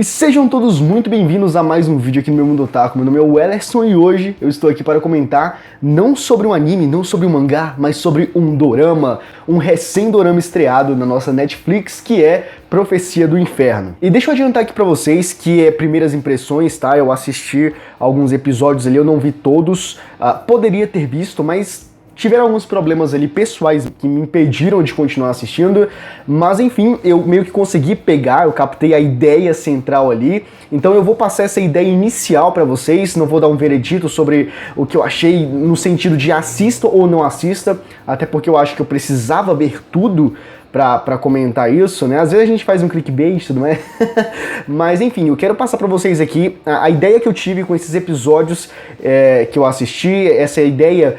E sejam todos muito bem-vindos a mais um vídeo aqui no meu Mundo Otaku. Meu nome é Wellerson e hoje eu estou aqui para comentar não sobre um anime, não sobre um mangá, mas sobre um dorama, um recém-dorama estreado na nossa Netflix, que é Profecia do Inferno. E deixa eu adiantar aqui pra vocês que é primeiras impressões, tá? Eu assisti alguns episódios ali, eu não vi todos, poderia ter visto, mas tiveram alguns problemas ali pessoais que me impediram de continuar assistindo, mas enfim, eu meio que consegui pegar, eu captei a ideia central ali, então eu vou passar essa ideia inicial pra vocês, não vou dar um veredito sobre o que eu achei no sentido de assista ou não assista, até porque eu acho que eu precisava ver tudo pra comentar isso, né? Às vezes a gente faz um clickbait, tudo mais. Mas enfim, eu quero passar pra vocês aqui a ideia que eu tive com esses episódios que eu assisti, essa ideia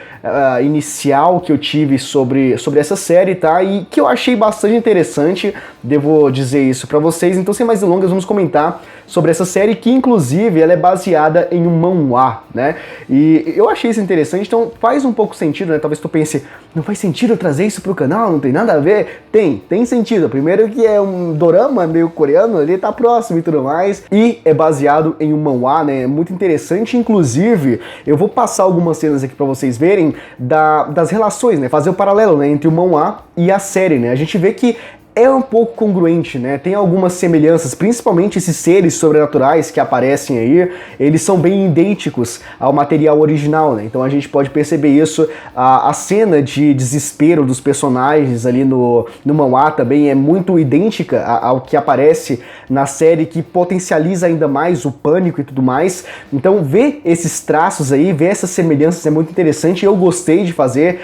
inicial que eu tive sobre essa série, tá? E que eu achei bastante interessante, devo dizer isso pra vocês. Então, sem mais delongas, vamos comentar sobre essa série, que inclusive ela é baseada em um manhwa, né? E eu achei isso interessante, então faz um pouco sentido, né? Talvez tu pense, não faz sentido eu trazer isso pro canal, não tem nada a ver? Tem sentido. Primeiro que é um dorama meio coreano, ali tá próximo e tudo mais, e é baseado em um manhwa, né? É muito interessante, inclusive, eu vou passar algumas cenas aqui pra vocês verem das relações, né? Fazer o paralelo, né, entre o manhwa e a série, né? A gente vê que é um pouco congruente, né? Tem algumas semelhanças, principalmente esses seres sobrenaturais que aparecem aí, eles são bem idênticos ao material original, né? Então a gente pode perceber isso, a cena de desespero dos personagens ali no manhwa também é muito idêntica ao que aparece na série, que potencializa ainda mais o pânico e tudo mais. Então ver esses traços aí, ver essas semelhanças é muito interessante, eu gostei de fazer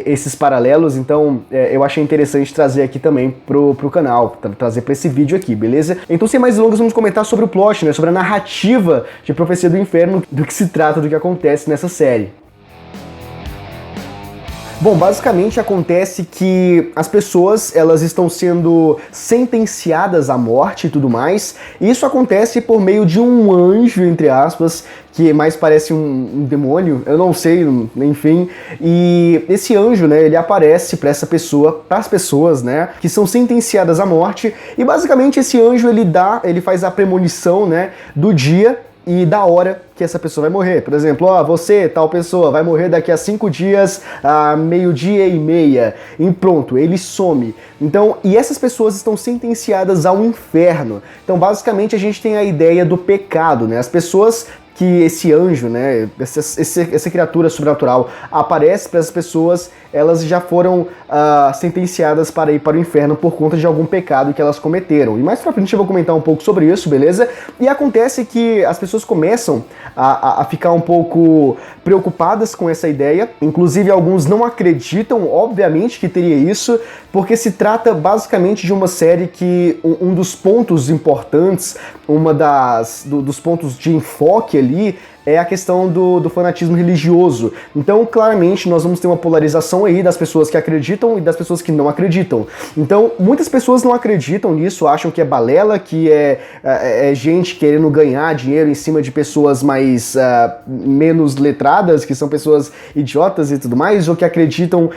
esses paralelos, então eu achei interessante trazer aqui também pro canal, trazer pra esse vídeo aqui, beleza? Então, sem mais delongas, vamos comentar sobre o plot, né? Sobre a narrativa de Profecia do Inferno, do que se trata, do que acontece nessa série. Bom, basicamente acontece que as pessoas, elas estão sendo sentenciadas à morte e tudo mais, e isso acontece por meio de um anjo, entre aspas, que mais parece um demônio, eu não sei, enfim, e esse anjo, né, ele aparece para essa pessoa, para as pessoas, né, que são sentenciadas à morte, e basicamente esse anjo, ele faz a premonição, né, do dia e da hora que essa pessoa vai morrer. Por exemplo, você, tal pessoa, vai morrer daqui a 5 dias, a 12:30, e pronto, ele some. Então, e essas pessoas estão sentenciadas ao inferno. Então, basicamente, a gente tem a ideia do pecado, né? As pessoas que esse anjo, né, essa criatura sobrenatural aparece para as pessoas, elas já foram sentenciadas para ir para o inferno por conta de algum pecado que elas cometeram. E mais pra frente eu vou comentar um pouco sobre isso, beleza? E acontece que as pessoas começam a ficar um pouco preocupadas com essa ideia, inclusive alguns não acreditam, obviamente, que teria isso, porque se trata basicamente de uma série que um dos pontos importantes, dos pontos de enfoque ali, é a questão do fanatismo religioso. Então, claramente, nós vamos ter uma polarização aí das pessoas que acreditam e das pessoas que não acreditam. Então, muitas pessoas não acreditam nisso, acham que é balela, que é gente querendo ganhar dinheiro em cima de pessoas mais menos letradas, que são pessoas idiotas e tudo mais, ou que acreditam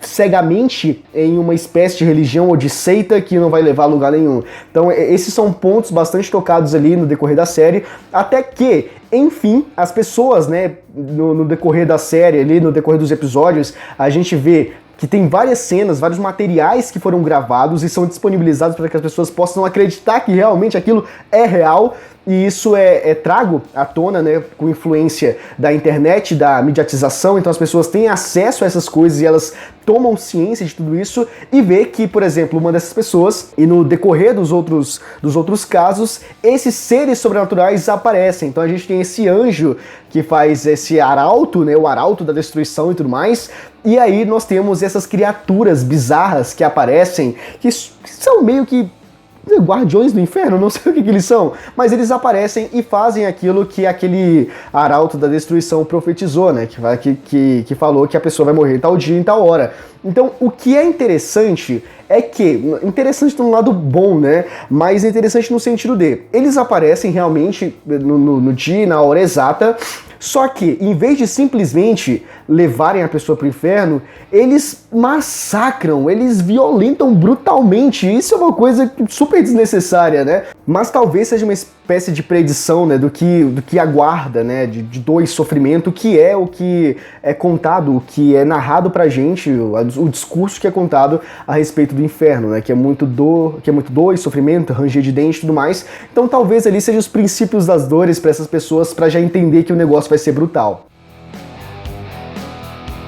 cegamente em uma espécie de religião ou de seita que não vai levar a lugar nenhum. Então, esses são pontos bastante tocados ali no decorrer da série, até que, enfim, as pessoas, né, no decorrer da série, ali no decorrer dos episódios, a gente vê que tem várias cenas, vários materiais que foram gravados e são disponibilizados para que as pessoas possam acreditar que realmente aquilo é real, e isso é trago à tona, né, com influência da internet, da mediatização, então as pessoas têm acesso a essas coisas e elas tomam ciência de tudo isso e vê que, por exemplo, uma dessas pessoas, e no decorrer dos outros casos, esses seres sobrenaturais aparecem. Então a gente tem esse anjo que faz esse arauto, né, o arauto da destruição e tudo mais, e aí nós temos essas criaturas bizarras que aparecem, que são meio que guardiões do inferno, não sei o que eles são, mas eles aparecem e fazem aquilo que aquele arauto da destruição profetizou, né, que falou que a pessoa vai morrer em tal dia, em tal hora. Então, o que é interessante é que, interessante no lado bom, né, mas é interessante no sentido de, eles aparecem realmente no dia e na hora exata, só que, em vez de simplesmente levarem a pessoa pro inferno, eles massacram, eles violentam brutalmente. Isso é uma coisa super desnecessária, né? mas talvez seja uma espécie de predição, né, do que aguarda, né, de dor e sofrimento, que é o que é contado, o que é narrado pra gente, o discurso que é contado a respeito do inferno, né, que é muito dor e sofrimento, ranger de dente e tudo mais. Então talvez ali sejam os princípios das dores para essas pessoas, para já entender que o negócio vai ser brutal.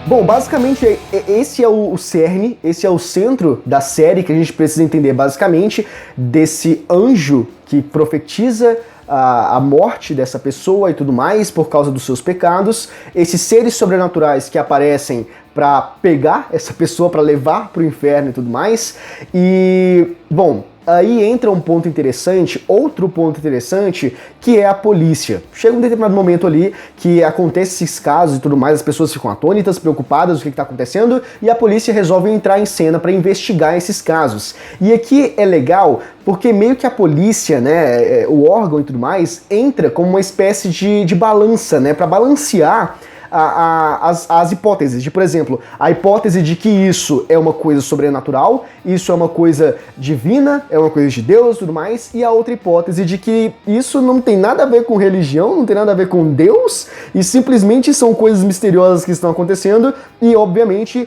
Bom, basicamente esse é o cerne, esse é o centro da série que a gente precisa entender basicamente desse anjo que profetiza a morte dessa pessoa e tudo mais por causa dos seus pecados, esses seres sobrenaturais que aparecem para pegar essa pessoa, para levar para o inferno e tudo mais. E, bom, aí entra um ponto interessante, outro ponto interessante, que é a polícia. Chega um determinado momento ali que acontece esses casos e tudo mais, as pessoas ficam atônitas, preocupadas, o que está acontecendo, e a polícia resolve entrar em cena para investigar esses casos. E aqui é legal porque meio que a polícia, né, o órgão e tudo mais, entra como uma espécie de balança, né, para balancear as hipóteses, de, por exemplo, a hipótese de que isso é uma coisa sobrenatural, isso é uma coisa divina, é uma coisa de Deus e tudo mais, e a outra hipótese de que isso não tem nada a ver com religião, não tem nada a ver com Deus, e simplesmente são coisas misteriosas que estão acontecendo, e obviamente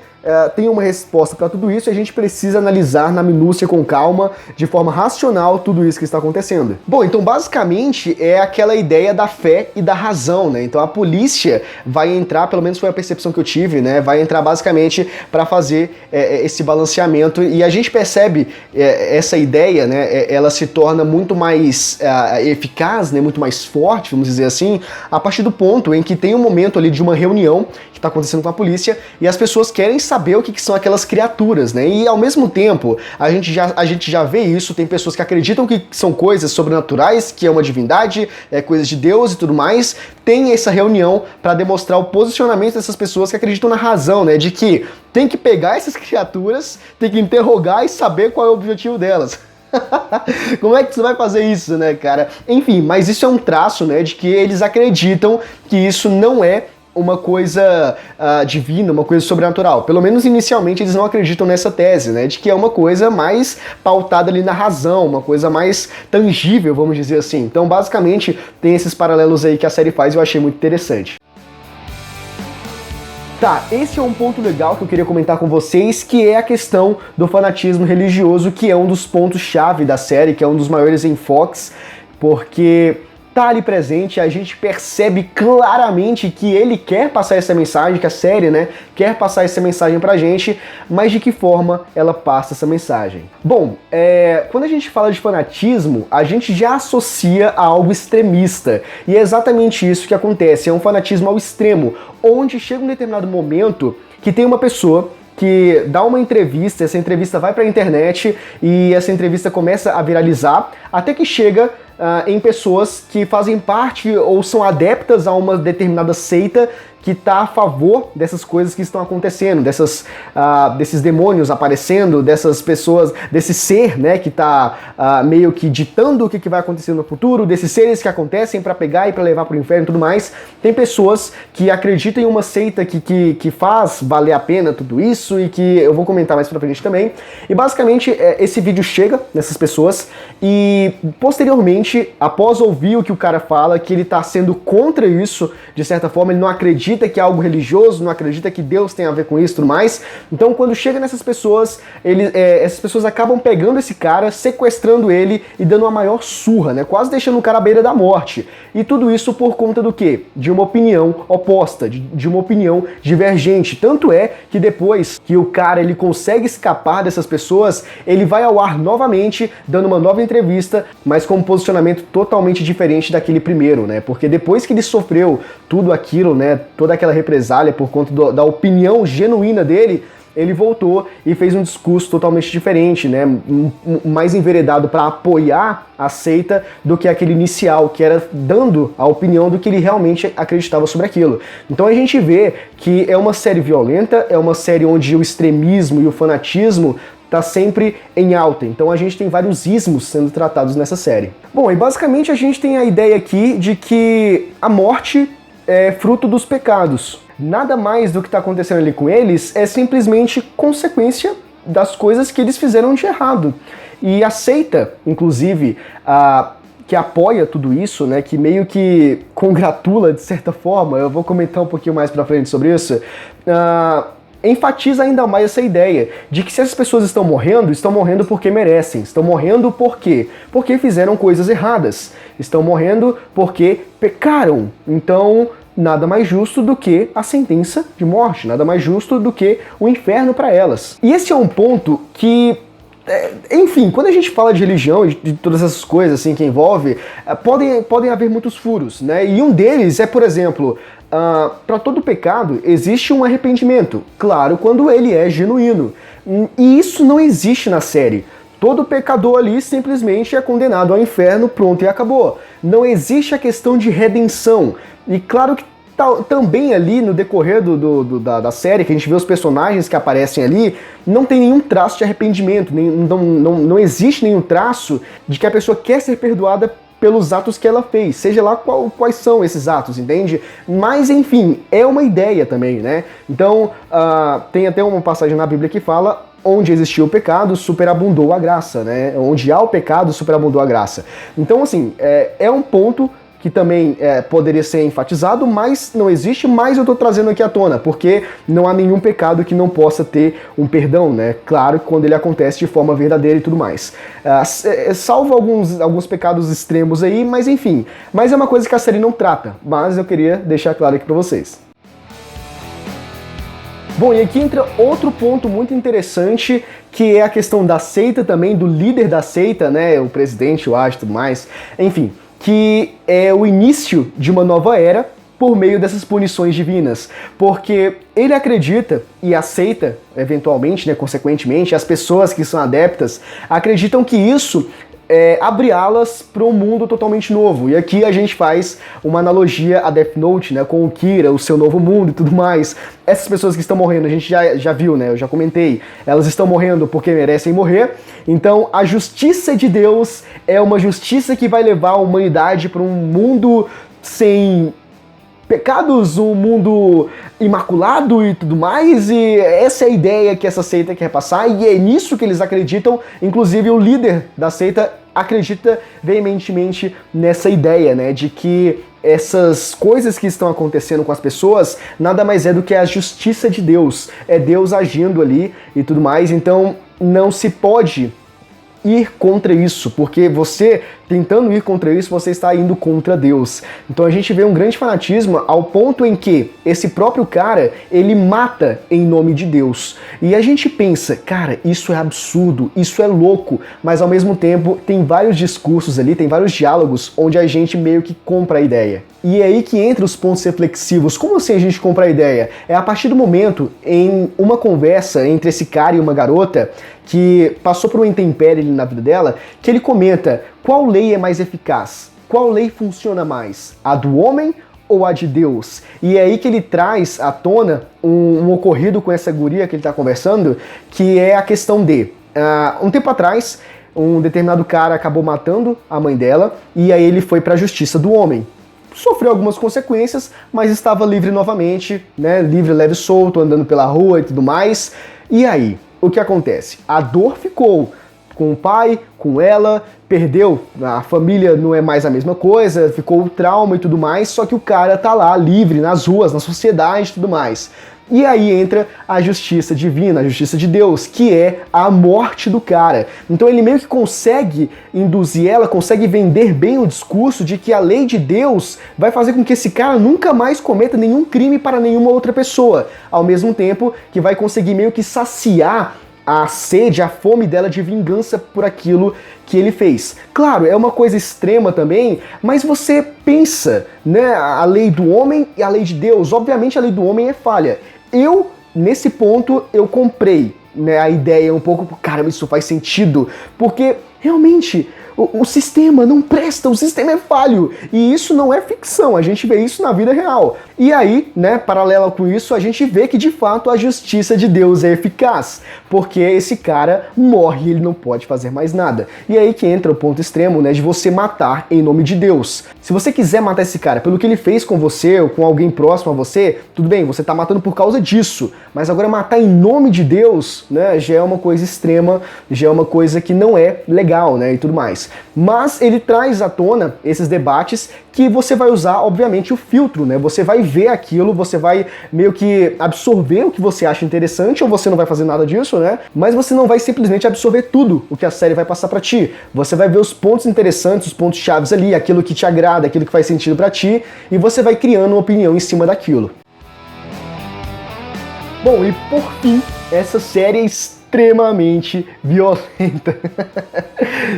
tem uma resposta para tudo isso e a gente precisa analisar na minúcia, com calma, de forma racional, tudo isso que está acontecendo. Bom, então basicamente é aquela ideia da fé e da razão, né? Então a polícia vai entrar, pelo menos foi a percepção que eu tive, né? Vai entrar basicamente para fazer esse balanceamento, e a gente percebe essa ideia, né? Ela se torna muito mais eficaz, né? Muito mais forte, vamos dizer assim, a partir do ponto em que tem um momento ali de uma reunião que está acontecendo com a polícia e as pessoas querem saber o que são aquelas criaturas, né? E ao mesmo tempo, a gente já vê isso, tem pessoas que acreditam que são coisas sobrenaturais, que é uma divindade, coisas de Deus e tudo mais. Tem essa reunião para demonstrar o posicionamento dessas pessoas que acreditam na razão, né? De que tem que pegar essas criaturas, tem que interrogar e saber qual é o objetivo delas. Como é que você vai fazer isso, né, cara? Enfim, mas isso é um traço, né, de que eles acreditam que isso não é uma coisa divina, uma coisa sobrenatural. Pelo menos inicialmente eles não acreditam nessa tese, né? De que é uma coisa mais pautada ali na razão, uma coisa mais tangível, vamos dizer assim. Então, basicamente, tem esses paralelos aí que a série faz e eu achei muito interessante. Tá, esse é um ponto legal que eu queria comentar com vocês, que é a questão do fanatismo religioso, que é um dos pontos-chave da série, que é um dos maiores enfoques, porque tá ali presente, a gente percebe claramente que ele quer passar essa mensagem, que a série, né, quer passar essa mensagem pra gente, mas de que forma ela passa essa mensagem? Bom, quando a gente fala de fanatismo, a gente já associa a algo extremista, e é exatamente isso que acontece, é um fanatismo ao extremo, onde chega um determinado momento que tem uma pessoa que dá uma entrevista, essa entrevista vai pra internet e essa entrevista começa a viralizar, até que chega em pessoas que fazem parte ou são adeptas a uma determinada seita que está a favor dessas coisas que estão acontecendo, desses demônios aparecendo, dessas pessoas, desse ser, né, que está meio que ditando o que vai acontecer no futuro, desses seres que acontecem para pegar e para levar para o inferno e tudo mais. Tem pessoas que acreditam em uma seita que faz valer a pena tudo isso e que eu vou comentar mais pra frente também. E basicamente esse vídeo chega nessas pessoas e posteriormente, após ouvir o que o cara fala, que ele está sendo contra isso, de certa forma, ele não acredita que é algo religioso, não acredita que Deus tem a ver com isso e tudo mais. Então, quando chega nessas pessoas, essas pessoas acabam pegando esse cara, sequestrando ele e dando uma maior surra, né? Quase deixando o cara à beira da morte. E tudo isso por conta do quê? De uma opinião oposta, de uma opinião divergente. Tanto é que depois que o cara ele consegue escapar dessas pessoas, ele vai ao ar novamente, dando uma nova entrevista, mas com um posicionamento totalmente diferente daquele primeiro, né? Porque depois que ele sofreu tudo aquilo, né, toda aquela represália por conta da opinião genuína dele, ele voltou e fez um discurso totalmente diferente, né, mais enveredado para apoiar a seita do que aquele inicial, que era dando a opinião do que ele realmente acreditava sobre aquilo. Então a gente vê que é uma série violenta, é uma série onde o extremismo e o fanatismo tá sempre em alta. Então a gente tem vários ismos sendo tratados nessa série. Bom, e basicamente a gente tem a ideia aqui de que a morte é fruto dos pecados. Nada mais do que está acontecendo ali com eles é simplesmente consequência das coisas que eles fizeram de errado. E a seita, inclusive, que apoia tudo isso, né, que meio que congratula, de certa forma, eu vou comentar um pouquinho mais pra frente sobre isso, enfatiza ainda mais essa ideia de que se essas pessoas estão morrendo porque merecem. Estão morrendo por quê? Porque fizeram coisas erradas. Estão morrendo porque pecaram. Então, nada mais justo do que a sentença de morte, nada mais justo do que o inferno para elas. E esse é um ponto que, enfim, quando a gente fala de religião e de todas essas coisas assim que envolve, podem haver muitos furos, né? E um deles é, por exemplo, para todo pecado existe um arrependimento, claro, quando ele é genuíno. E isso não existe na série. Todo pecador ali simplesmente é condenado ao inferno, pronto e acabou. Não existe a questão de redenção. E claro que também ali no decorrer da série, que a gente vê os personagens que aparecem ali, não tem nenhum traço de arrependimento, não existe nenhum traço de que a pessoa quer ser perdoada pelos atos que ela fez, seja lá quais são esses atos, entende? Mas, enfim, é uma ideia também, né? Então, tem até uma passagem na Bíblia que fala: onde existiu o pecado, superabundou a graça, né? Onde há o pecado, superabundou a graça. Então, assim, é um ponto que também poderia ser enfatizado, mas não existe, mas eu tô trazendo aqui à tona, porque não há nenhum pecado que não possa ter um perdão, né? Claro, quando ele acontece de forma verdadeira e tudo mais. Salvo alguns pecados extremos aí, mas enfim. Mas é uma coisa que a série não trata, mas eu queria deixar claro aqui pra vocês. Bom, e aqui entra outro ponto muito interessante, que é a questão da seita também, do líder da seita, né? O presidente, eu acho, tudo mais. Enfim, que é o início de uma nova era por meio dessas punições divinas, porque ele acredita e aceita, eventualmente, né, consequentemente, as pessoas que são adeptas acreditam que isso abre alas para um mundo totalmente novo. E aqui a gente faz uma analogia a Death Note, né, com o Kira, o seu novo mundo e tudo mais. Essas pessoas que estão morrendo, a gente já viu, né, eu já comentei, elas estão morrendo porque merecem morrer. Então a justiça de Deus é uma justiça que vai levar a humanidade para um mundo sem pecados, um mundo imaculado e tudo mais, e essa é a ideia que essa seita quer passar, e é nisso que eles acreditam. Inclusive o líder da seita acredita veementemente nessa ideia, né, de que essas coisas que estão acontecendo com as pessoas nada mais é do que a justiça de Deus, é Deus agindo ali e tudo mais. Então não se pode ir contra isso, porque você tentando ir contra isso, você está indo contra Deus. Então a gente vê um grande fanatismo ao ponto em que esse próprio cara, ele mata em nome de Deus. E a gente pensa, cara, isso é absurdo, isso é louco, mas ao mesmo tempo tem vários discursos ali, tem vários diálogos onde a gente meio que compra a ideia. E é aí que entra os pontos reflexivos. Como assim a gente compra a ideia? É a partir do momento, em uma conversa entre esse cara e uma garota, que passou por uma intempérie na vida dela, que ele comenta: qual lei é mais eficaz? Qual lei funciona mais? A do homem ou a de Deus? E é aí que ele traz à tona um ocorrido com essa guria que ele está conversando, que é a questão de um tempo atrás, um determinado cara acabou matando a mãe dela, e aí ele foi para a justiça do homem. Sofreu algumas consequências, mas estava livre novamente, né? Livre, leve e solto, andando pela rua e tudo mais. E aí, o que acontece? A dor ficou com o pai, com ela, perdeu, a família não é mais a mesma coisa, ficou o trauma e tudo mais, só que o cara tá lá livre, nas ruas, na sociedade e tudo mais. E aí entra a justiça divina, a justiça de Deus, que é a morte do cara. Então ele meio que consegue induzir ela, consegue vender bem o discurso de que a lei de Deus vai fazer com que esse cara nunca mais cometa nenhum crime para nenhuma outra pessoa. Ao mesmo tempo que vai conseguir meio que saciar a sede, a fome dela de vingança por aquilo que ele fez. Claro, é uma coisa extrema também, mas você pensa, né, a lei do homem e a lei de Deus. Obviamente a lei do homem é falha. Nesse ponto, eu comprei, né, a ideia um pouco, cara, isso faz sentido, porque realmente o sistema não presta, o sistema é falho. E isso não é ficção, a gente vê isso na vida real. E aí, né, paralelo com isso, a gente vê que de fato a justiça de Deus é eficaz, porque esse cara morre e ele não pode fazer mais nada. E aí que entra o ponto extremo, né, de você matar em nome de Deus. Se você quiser matar esse cara pelo que ele fez com você ou com alguém próximo a você, tudo bem, você tá matando por causa disso. Mas agora matar em nome de Deus, né, já é uma coisa extrema, já é uma coisa que não é legal, né, e tudo mais. Mas ele traz à tona esses debates que você vai usar, obviamente, o filtro, né? Você vai ver aquilo, você vai meio que absorver o que você acha interessante, ou você não vai fazer nada disso, né? Mas você não vai simplesmente absorver tudo o que a série vai passar pra ti. Você vai ver os pontos interessantes, os pontos chaves ali, aquilo que te agrada, aquilo que faz sentido pra ti, e você vai criando uma opinião em cima daquilo. Bom, e por fim, essa série é extremamente violenta.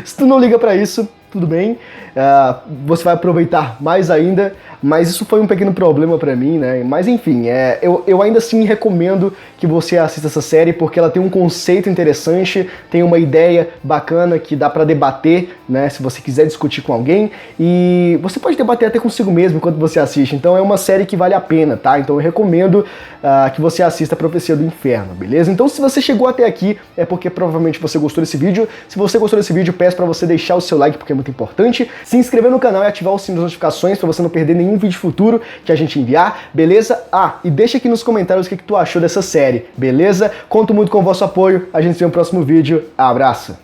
Se tu não liga pra isso, tudo bem, você vai aproveitar mais ainda, mas isso foi um pequeno problema pra mim, né? Mas enfim, eu ainda assim recomendo que você assista essa série, porque ela tem um conceito interessante, tem uma ideia bacana que dá pra debater, né? Se você quiser discutir com alguém, e você pode debater até consigo mesmo enquanto você assiste, então é uma série que vale a pena, tá? Então eu recomendo que você assista a Profecia do Inferno, beleza? Então se você chegou até aqui, é porque provavelmente você gostou desse vídeo. Se você gostou desse vídeo, peço pra você deixar o seu like, porque é muito importante, se inscrever no canal e ativar o sino das notificações pra você não perder nenhum vídeo futuro que a gente enviar, beleza? E deixa aqui nos comentários o que tu achou dessa série, beleza? Conto muito com o vosso apoio, a gente se vê no próximo vídeo, abraço!